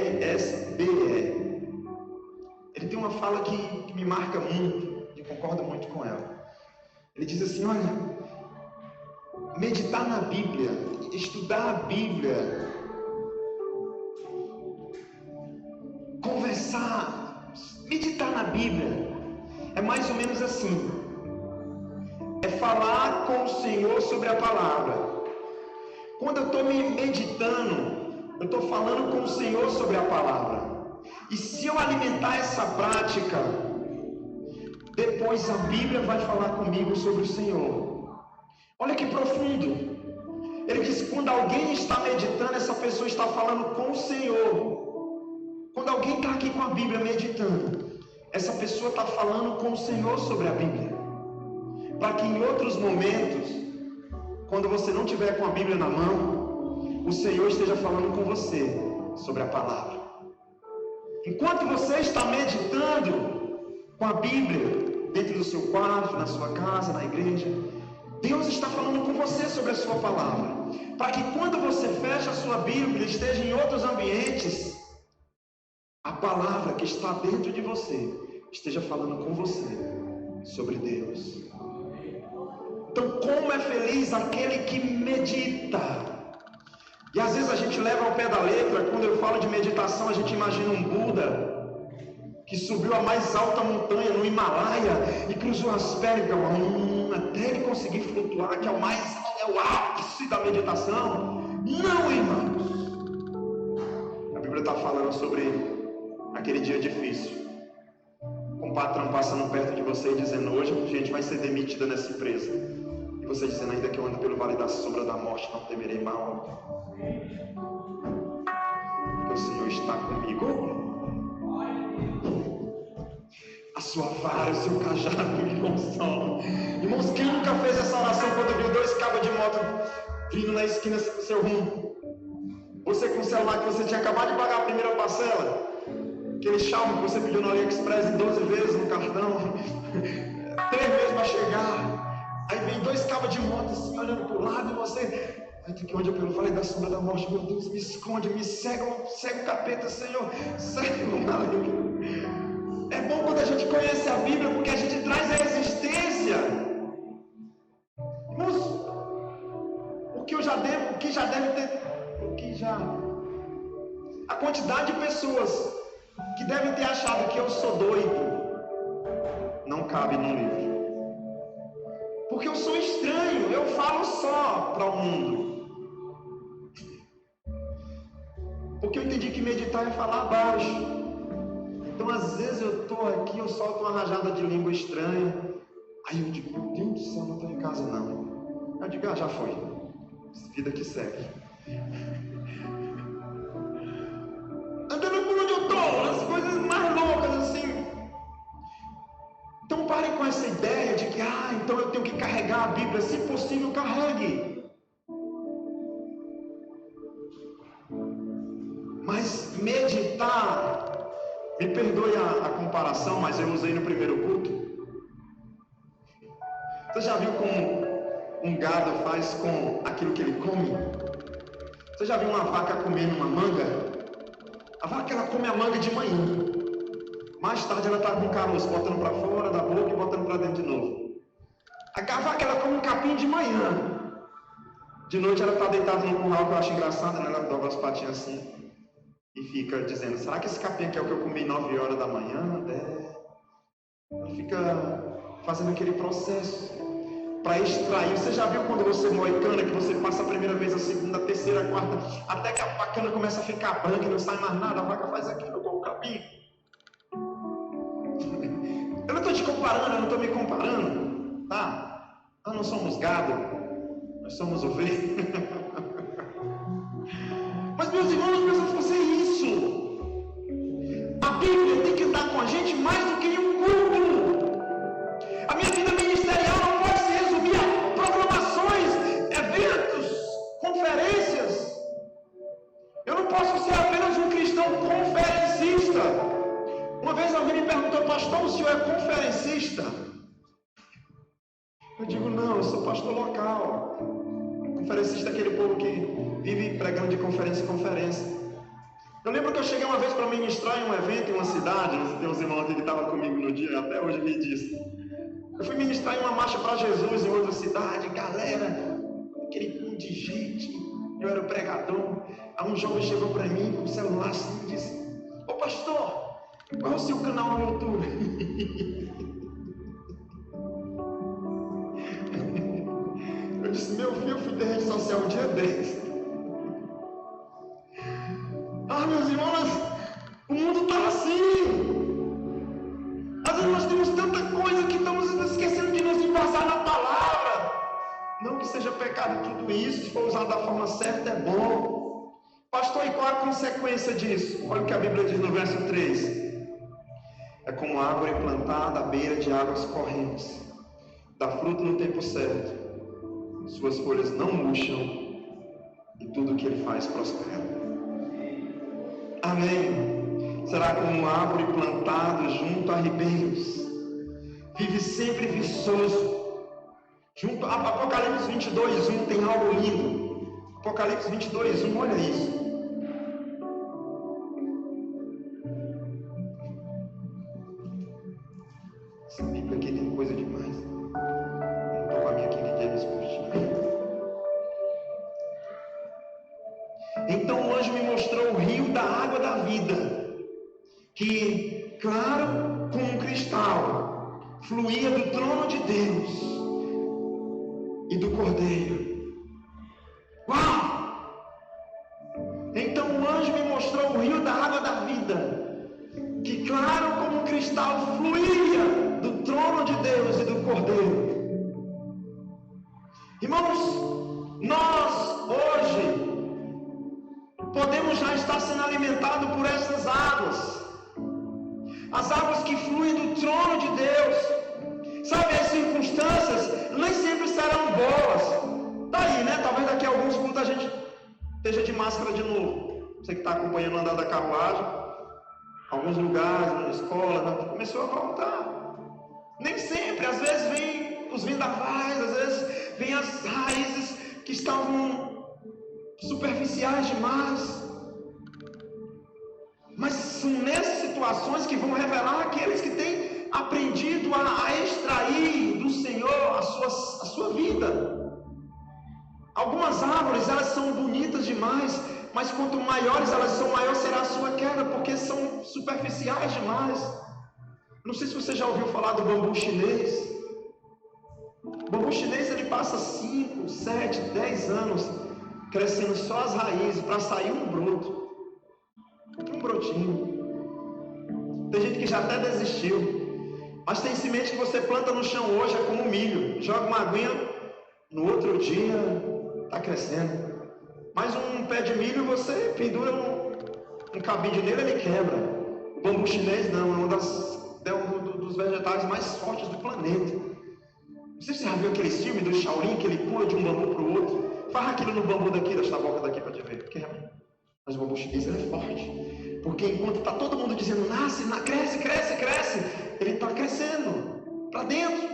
Ele tem uma fala que me marca muito, e concordo muito com ela. Ele diz assim, olha, meditar na Bíblia, estudar a Bíblia, conversar, meditar na Bíblia, é mais ou menos assim, é falar com o Senhor sobre a palavra. Quando eu estou me meditando, eu estou falando com o Senhor sobre a palavra. E se eu alimentar essa prática, depois a Bíblia vai falar comigo sobre o Senhor. Olha que profundo. Ele diz que quando alguém está meditando, essa pessoa está falando com o Senhor. Quando alguém está aqui com a Bíblia meditando, essa pessoa está falando com o Senhor sobre a Bíblia. Para que em outros momentos, quando você não tiver com a Bíblia na mão, o Senhor esteja falando com você sobre a palavra. Enquanto você está meditando com a Bíblia, dentro do seu quarto, na sua casa, na igreja, Deus está falando com você sobre a sua palavra. Para que quando você fecha a sua Bíblia, esteja em outros ambientes, a palavra que está dentro de você esteja falando com você sobre Deus. Então, como é feliz aquele que medita. E às vezes a gente leva ao pé da letra. Quando eu falo de meditação, a gente imagina um Buda que subiu a mais alta montanha no Himalaia e cruzou as pernas até ele conseguir flutuar, que é o o ápice da meditação. Não, irmãos. A Bíblia está falando sobre aquele dia difícil, com o patrão passando perto de você e dizendo, hoje a gente vai ser demitida nessa empresa, e você dizendo, ainda que eu ando pelo vale da sombra da morte, não temerei mal, porque o Senhor está comigo. A sua vara, o seu cajado me consolam. Irmãos, quem nunca fez essa oração quando viu dois cabos de moto vindo na esquina do seu rumo? Você com o celular que você tinha acabado de pagar a primeira parcela, aquele Xiaomi que você pediu no AliExpress 12 vezes no cartão, 3 vezes para chegar, aí vem dois cabos de moto assim, olhando para o lado, e você, que onde eu pelo vale da sombra da morte, meu Deus, me esconde, me cega o capeta, Senhor, cega o maligno. É bom quando a gente conhece a Bíblia, porque a gente traz a existência. Irmãos, a quantidade de pessoas que devem ter achado que eu sou doido, não cabe no livro. Porque eu sou estranho, eu falo só para o mundo. Porque eu entendi que meditar é falar baixo. Então às vezes eu estou aqui, eu solto uma rajada de língua estranha. Aí eu digo, meu Deus do céu, não estou em casa não. Eu digo, já foi. Vida que segue. Andando por onde eu estou, as coisas mais loucas assim. Então parem com essa ideia de que, então eu tenho que carregar a Bíblia. Se possível, carregue. Mas meditar, me perdoe a comparação, mas eu usei no primeiro culto. Você já viu como um gado faz com aquilo que ele come? Você já viu uma vaca comendo uma manga? A vaca, ela come a manga de manhã. Mais tarde ela está com o caroço, botando para fora da boca e botando para dentro de novo. A vaca, ela come um capim de manhã. De noite ela está deitada no curral, que eu acho engraçado, né? Ela dobra as patinhas assim e fica dizendo: será que esse capim aqui é o que eu comi 9 horas da manhã? Ela fica fazendo aquele processo para extrair. Você já viu quando você moe cana, que você passa a primeira vez, a segunda, a terceira, a quarta, até que a cana começa a ficar branca e não sai mais nada, a vaca faz aquilo com o capim? Eu não estou te comparando, eu não estou me comparando, tá? Nós não somos gado, nós somos ovelhas. Mas meus irmãos, nós precisamos fazer isso. A Bíblia tem que andar com a gente mais do que em um culto. A minha vida ministerial não pode se resumir a programações, eventos, conferências. Eu não posso ser apenas um cristão conferencista. Uma vez alguém me perguntou: pastor, o senhor é conferencista? Eu digo: não, eu sou pastor local. Conferencista é aquele povo que vive pregando de conferência em conferência. Eu lembro que eu cheguei uma vez para ministrar em um evento em uma cidade. Tem uns irmãos que estavam comigo no dia, até hoje me disse. Eu fui ministrar em uma marcha para Jesus em outra cidade, galera, aquele monte de gente. Eu era o pregador. Aí um jovem chegou para mim com o celular assim e disse: ô pastor, qual é o seu canal no YouTube? Eu disse: meu filho, eu fui ter rede social um dia desses. Meus irmãos, o mundo está assim. Às vezes nós temos tanta coisa que estamos esquecendo de nos embasar na palavra. Não que seja pecado tudo isso, se for usado da forma certa é bom. Pastor, e qual a consequência disso? Olha o que a Bíblia diz no verso 3. É como árvore plantada à beira de águas correntes, dá fruto no tempo certo, suas folhas não murcham e tudo o que ele faz prospera. Amém. Será como uma árvore plantada junto a ribeiros, vive sempre viçoso. Junto a Apocalipse 22:1 tem algo lindo. Apocalipse 22:1, olha isso. Essa Bíblia aqui tem coisa demais. Não estou com a minha aqui que James Curtin. Então o anjo me mostrou o rio da água da vida, que, claro como um cristal, fluía do trono de Deus e do Cordeiro. Uau! Então o anjo me mostrou o rio da água da vida, que, claro como um cristal, fluía do trono de Deus e do Cordeiro. Irmãos, nós hoje podemos já estar sendo alimentados por essas águas, as águas que fluem do trono de Deus. Sabe, as circunstâncias nem sempre serão boas. Daí, né? Talvez daqui a alguns cultos a gente esteja de máscara de novo. Você que está acompanhando o andar da carruagem, alguns lugares, na escola, começou a voltar. Nem sempre, às vezes vem os vendavais, às vezes vem as raízes que estavam superficiais demais. Mas são nessas situações que vão revelar aqueles que têm aprendido a extrair do Senhor a sua vida. Algumas árvores, elas são bonitas demais, mas quanto maiores elas são, maior será a sua queda, porque são superficiais demais. Não sei se você já ouviu falar do bambu chinês. O bambu chinês, ele passa 5, 7, 10 anos crescendo só as raízes para sair um broto, um brotinho. Tem gente que já até desistiu, mas tem semente que você planta no chão hoje, é como milho, joga uma aguinha, no outro dia está crescendo. Mas um pé de milho, você pendura um cabide nele, ele quebra. O bambu chinês não, é um dos vegetais mais fortes do planeta. Não sei se você já viu aquele filme do Shaolin, que ele pula de um bambu para o outro. Faz aquilo no bambu daqui, desta boca daqui para te ver. Quebra. Mas o bambu chinês, ele é forte. Porque enquanto está todo mundo dizendo, nasce, cresce, cresce, ele está crescendo para dentro.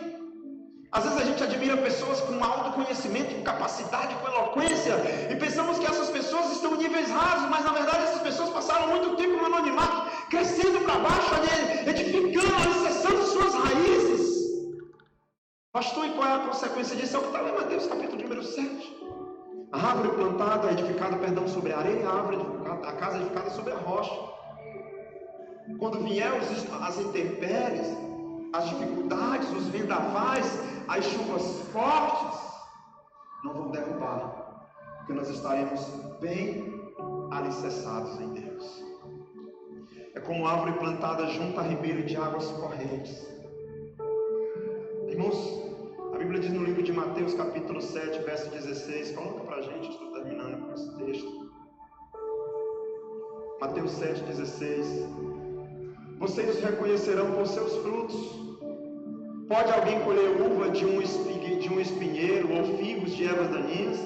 Às vezes a gente admira pessoas com autoconhecimento, com capacidade, com eloquência, e pensamos que essas pessoas estão em níveis rasos, mas na verdade essas pessoas passaram muito tempo no anonimato, crescendo para baixo, edificando, alicerçando suas raízes. Pastor, e qual é a consequência disso? É o que está lá em Mateus capítulo número 7. A árvore plantada, edificada, sobre a areia, a casa edificada sobre a rocha. Quando vier as intempéries, as dificuldades, os vendavais, as chuvas fortes, não vão derrubar, porque nós estaremos bem alicerçados em Deus. É como árvore plantada junto a ribeiro de águas correntes. Irmãos, a Bíblia diz no livro de Mateus capítulo 7, verso 16, coloca para a gente, estou terminando com esse texto. Mateus 7, 16. Vocês os reconhecerão por seus frutos. Pode alguém colher uva de um espinheiro ou figos de ervas daninhas?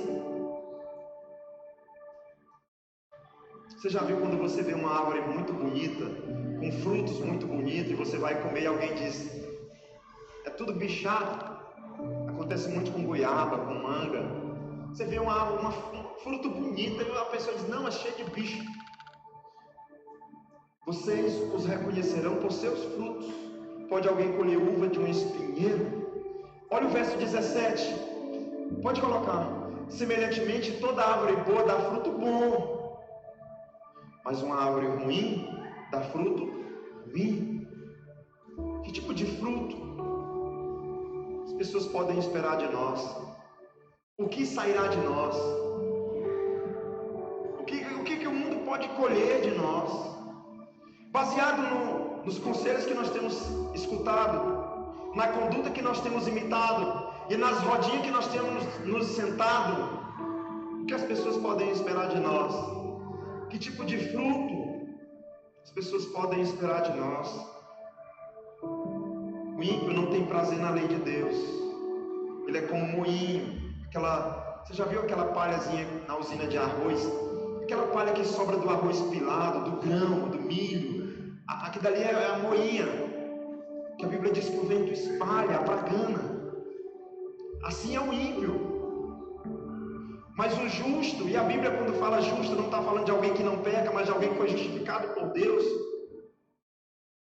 Você já viu quando você vê uma árvore muito bonita, com frutos muito bonitos, e você vai comer e alguém diz, é tudo bichado? Acontece muito com goiaba, com manga. Você vê uma fruto bonita e a pessoa diz, não, é cheio de bicho. Vocês os reconhecerão por seus frutos. Pode alguém colher uva de um espinheiro? Olha o verso 17. Pode colocar. Semelhantemente, toda árvore boa dá fruto bom, mas uma árvore ruim dá fruto ruim. Que tipo de fruto as pessoas podem esperar de nós? O que sairá de nós? O que o mundo pode colher de nós? Baseado nos conselhos que nós temos escutado, na conduta que nós temos imitado e nas rodinhas que nós temos nos sentado, o que as pessoas podem esperar de nós? Que tipo de fruto as pessoas podem esperar de nós? O ímpio não tem prazer na lei de Deus. Ele é como um moinho. Você já viu aquela palhazinha na usina de arroz? Aquela palha que sobra do arroz pilado, do grão, do milho. Aqui dali é a moinha, que a Bíblia diz que o vento espalha, apagana. Assim é o ímpio. Mas o justo, e a Bíblia quando fala justo não está falando de alguém que não peca, mas de alguém que foi justificado por Deus.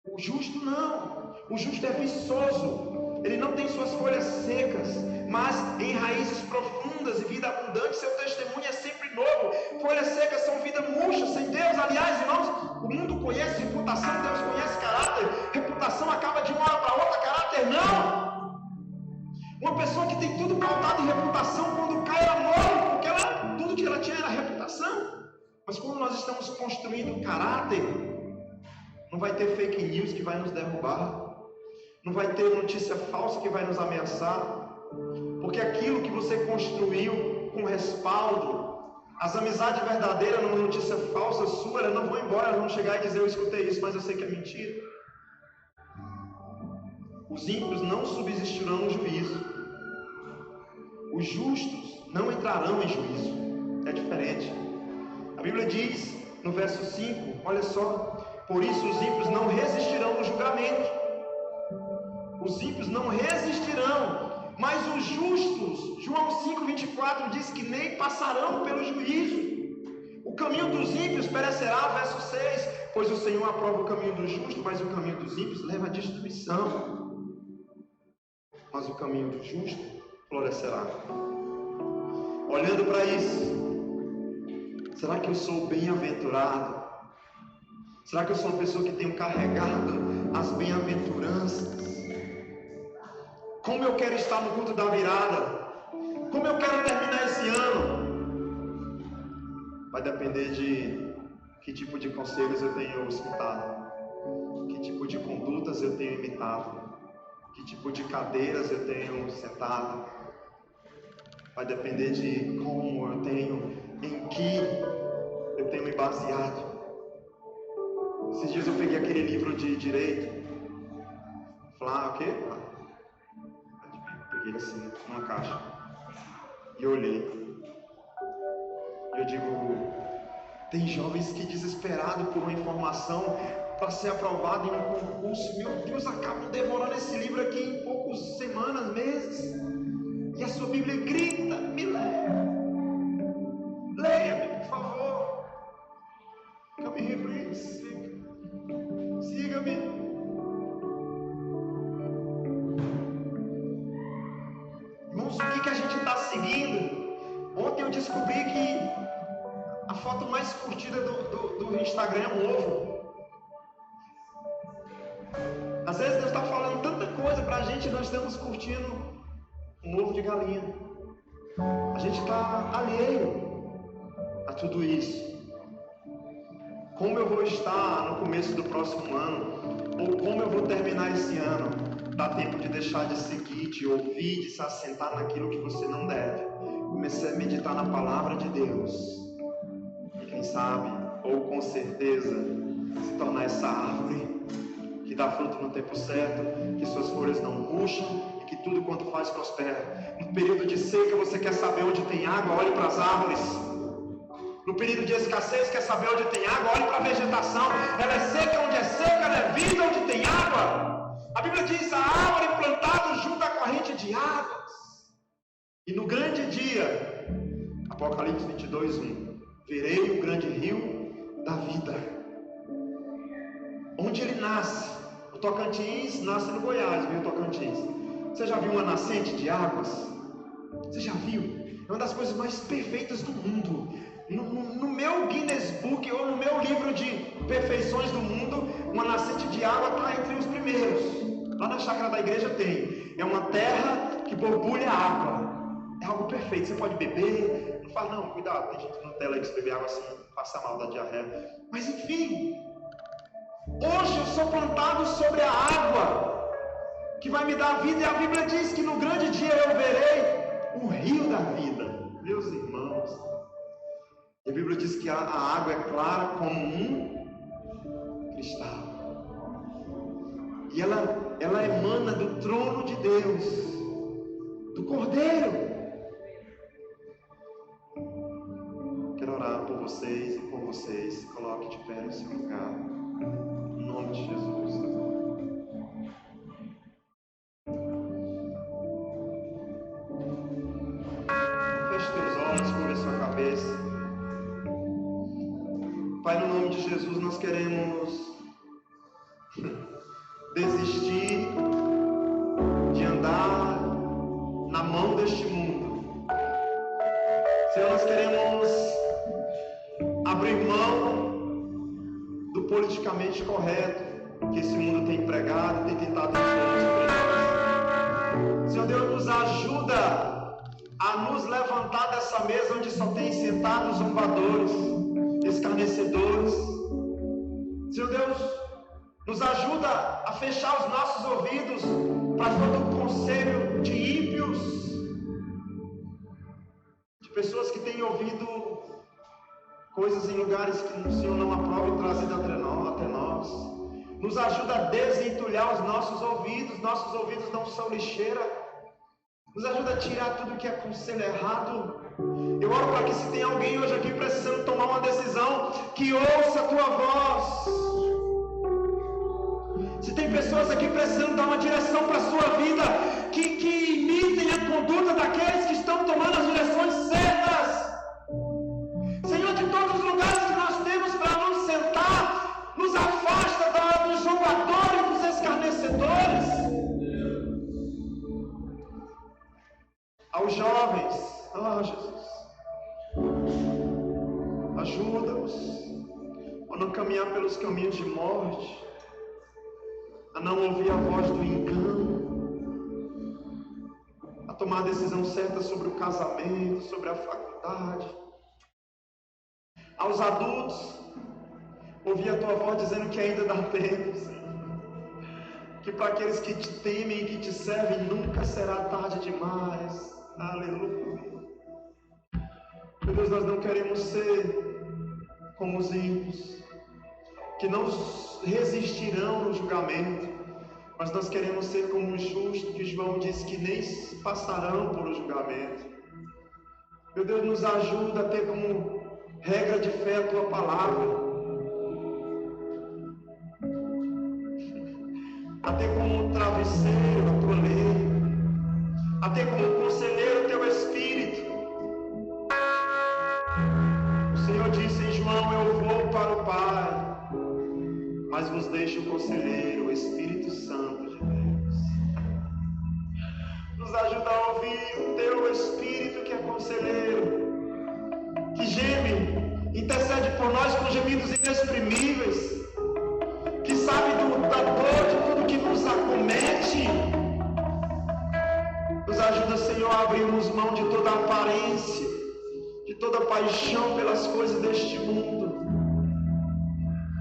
O justo não. O justo é viçoso. Ele não tem suas folhas secas, mas em raízes profundas e vida abundante. Seu testemunho é sempre novo. Folhas secas são vida murcha, sem Deus. Aliás, irmãos, o mundo conhece reputação, Deus conhece caráter. Reputação acaba de uma hora para outra, caráter não. Uma pessoa que tem tudo pautado em reputação, quando cai ela morre, porque tudo que ela tinha era reputação. Mas quando nós estamos construindo caráter, não vai ter fake news que vai nos derrubar. Não vai ter notícia falsa que vai nos ameaçar. Porque aquilo que você construiu com respaldo, as amizades verdadeiras numa notícia falsa sua, elas não vão embora, elas vão chegar e dizer, eu escutei isso, mas eu sei que é mentira. Os ímpios não subsistirão no juízo. Os justos não entrarão em juízo. É diferente. A Bíblia diz, no verso 5, olha só, por isso os ímpios não resistirão no julgamento. Os ímpios não resistirão, mas os justos, João 5,24 diz que nem passarão pelo juízo. O caminho dos ímpios perecerá, verso 6, pois o Senhor aprova o caminho do justo, mas o caminho dos ímpios leva à destruição. Mas o caminho do justo florescerá. Olhando para isso, será que eu sou bem-aventurado? Será que eu sou uma pessoa que tenho carregado as bem-aventuranças? Como eu quero estar no culto da virada? Como eu quero terminar esse ano? Vai depender de que tipo de conselhos eu tenho escutado, que tipo de condutas eu tenho imitado, que tipo de cadeiras eu tenho sentado. Vai depender de como eu tenho, em que eu tenho me baseado. Esses dias eu peguei aquele livro de direito. Falar, o quê? Peguei assim, numa caixa. E olhei. E eu digo, tem jovens que desesperados por uma informação, para ser aprovado em um concurso. Meu Deus, acabam devorando esse livro aqui em poucas semanas, meses. E a sua Bíblia grita: me leia. Leia-me, por favor. Come here, please. Siga-me. Irmãos, o que a gente está seguindo? Ontem eu descobri que a foto mais curtida do Instagram é um ovo. Às vezes Deus está falando tanta coisa para a gente e nós estamos curtindo um ovo de galinha. A gente está alheio a tudo isso. Como eu vou estar no começo do próximo ano? Ou como eu vou terminar esse ano? Dá tempo de deixar de seguir, de ouvir, de se assentar naquilo que você não deve. Comecei a meditar na palavra de Deus. E quem sabe, ou com certeza, se tornar essa árvore que dá fruto no tempo certo, que suas folhas não murcham e que tudo quanto faz prospera. No período de seca, você quer saber onde tem água? Olhe para as árvores. No período de escassez, quer saber onde tem água? Olhe para a vegetação. Ela é seca onde é seca, ela é vida onde tem água. A Bíblia diz: a árvore plantada junto à corrente de águas. E no grande dia, Apocalipse 22:1, verei o grande rio da vida. Onde ele nasce? O Tocantins nasce no Goiás, viu, Tocantins? Você já viu uma nascente de águas? Você já viu? É uma das coisas mais perfeitas do mundo. No meu Guinness Book ou no meu livro de perfeições do mundo, uma nascente de água está entre os primeiros. Lá na chácara da igreja tem. É uma terra que borbulha água. É algo perfeito. Você pode beber. Não fala, não, cuidado, tem gente que não tela aí que se beber água assim, passa mal da diarreia. Mas enfim, hoje eu sou plantado sobre a água que vai me dar vida. E a Bíblia diz que no grande dia eu verei o rio da vida. Meus irmãos, a Bíblia diz que a água é clara como um cristal. E ela emana do trono de Deus, do Cordeiro. Quero orar por vocês e por vocês. Coloque de pé no seu lugar. Em nome de Jesus. Feche teus olhos, cubra sua cabeça. Pai, no nome de Jesus, nós queremos desistir de andar na mão deste mundo. Senhor, nós queremos abrir mão do politicamente correto que esse mundo tem pregado e tem tentado impor sobre nós. Senhor Deus, nos ajuda a nos levantar dessa mesa onde só tem sentados zombadores, escarnecedores. Senhor Deus, nos ajuda a fechar os nossos ouvidos para todo o conselho de ímpios, de pessoas que têm ouvido coisas em lugares que o Senhor não aprova e trazido até nós. Nos ajuda a desentulhar os nossos ouvidos não são lixeira. Nos ajuda a tirar tudo que é conselho errado. Eu oro para que se tem alguém hoje aqui precisando tomar uma decisão, que ouça a tua voz. Se tem pessoas aqui precisando dar uma direção para a sua vida, que imitem a conduta daqueles que estão tomando as direções certas. Senhor, de todos os lugares que nós temos para nos sentar, nos afasta dos zombadores e dos escarnecedores. Aos jovens, Jesus, ajuda-os a não caminhar pelos caminhos de morte, a não ouvir a voz do engano, a tomar a decisão certa sobre o casamento, sobre a faculdade. Aos adultos, ouvir a tua voz dizendo que ainda dá tempo, Senhor. Que para aqueles que te temem e que te servem, nunca será tarde demais. Aleluia. Meu Deus, nós não queremos ser como os ímpios, que não resistirão no julgamento, mas nós queremos ser como os justos, que João diz que nem passarão por o julgamento. Meu Deus, nos ajuda a ter como regra de fé a tua palavra. a ter como travesseiro a tua lei, a ter como conselheiro o teu Espírito. O Senhor disse em João: eu vou para o Pai, mas vos deixo o conselheiro, o Espírito Santo de Deus. Nos ajuda a ouvir o teu Espírito que é conselheiro, que geme, intercede por nós com gemidos inexprimíveis, que sabe da dor de tudo que nos acomete. Nos ajuda, Senhor, a abrirmos mão de toda a aparência, de toda a paixão pelas coisas deste mundo.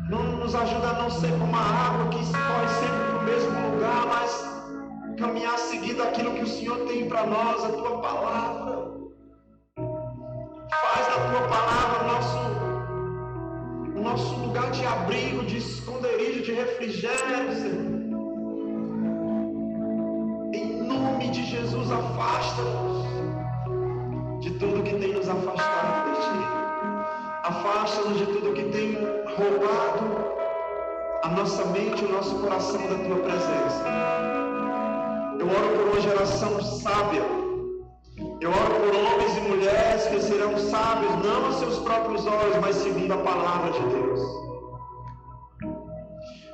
Não nos ajuda a não ser como a água que escorre sempre para o mesmo lugar, mas caminhar seguindo aquilo que o Senhor tem para nós, a tua palavra. Faz da tua palavra o nosso lugar de abrigo, de esconderijo, de refrigério, Senhor. Em nome de Jesus, afasta-nos de tudo que tem nos afastado de ti. Afasta-nos de tudo que tem roubado a nossa mente, o nosso coração da tua presença. Eu oro por uma geração sábia. Eu oro por homens e mulheres que serão sábios, não aos seus próprios olhos, mas segundo a palavra de Deus.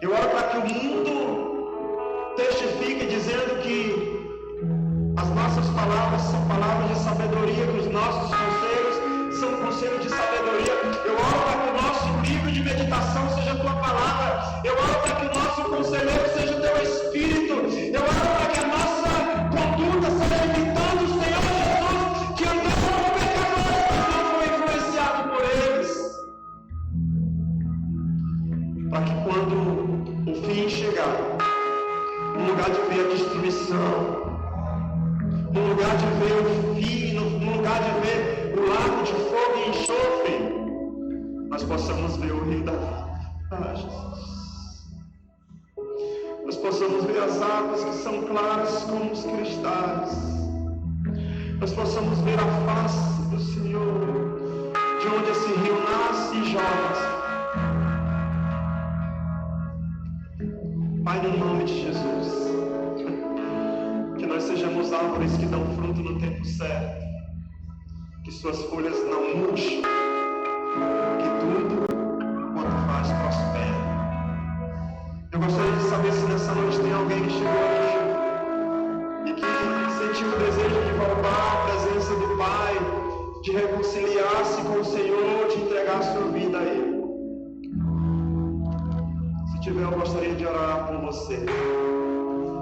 Eu oro para que o mundo testifique dizendo que as nossas palavras são palavras de sabedoria, que os nossos conselhos são conselhos de sabedoria. Eu oro para que o nosso livro de meditação seja a tua palavra. Eu oro para que o nosso conselheiro seja o teu Espírito. Eu oro para que a nossa conduta seja imitando o Senhor Jesus, que andava com pecadores, mas não foi influenciado por eles. Para que quando o fim chegar, no lugar de ver a destruição, no lugar de ver o fim, no lugar de ver o lago de fogo e enxofre, nós possamos ver o rio da vida. Ah, Jesus. Nós possamos ver as águas que são claras como os cristais. Nós possamos ver a face do Senhor, de onde esse rio nasce e jorra. Pai, no nome de Jesus, que nós sejamos árvores que dão fruto no tempo certo, que suas folhas não murchem, que tudo quanto faz prospere. Eu gostaria de saber se nessa noite tem alguém que chegou aqui e que sentiu o desejo de voltar à presença do Pai, de reconciliar-se com o Senhor, de entregar a sua vida a Ele. Se tiver, eu gostaria de orar com você.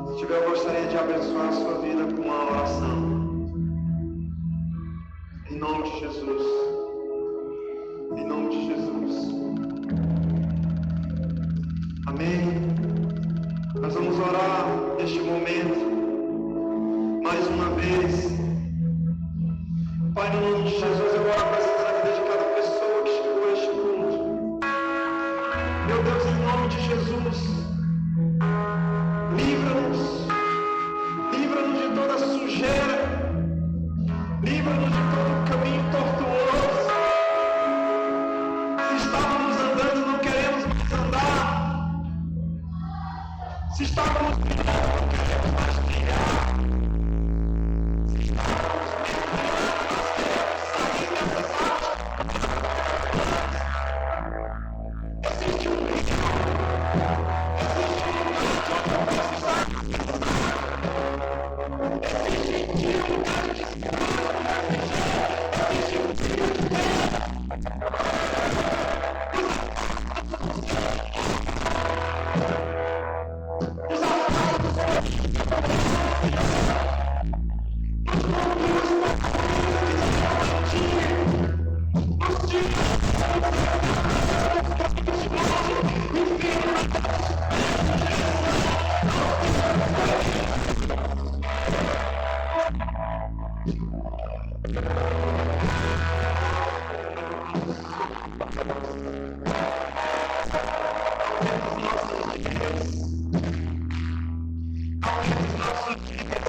Se tiver, eu gostaria de abençoar a sua vida com uma oração. Em nome de Jesus. Em nome de Jesus. Amém. Nós vamos orar neste momento mais uma vez. Pai, no nome de Jesus, eu oro apresentando a vida de cada pessoa que chegou a este culto. Meu Deus, em nome de Jesus, livra-nos de toda sujeira, livra-nos de todo caminho tortuoso. Se estávamos andando, não queremos mais andar. Se estávamos trilhando, não queremos mais trilhar. Se estávamos mergulhando, nós queremos sair dessas águas. Existe um rio, existe um lugar de onde precisamos. Existe em ti um lugar de descanso, existe um trilho de terra. Os afados aumenta os nossos dias.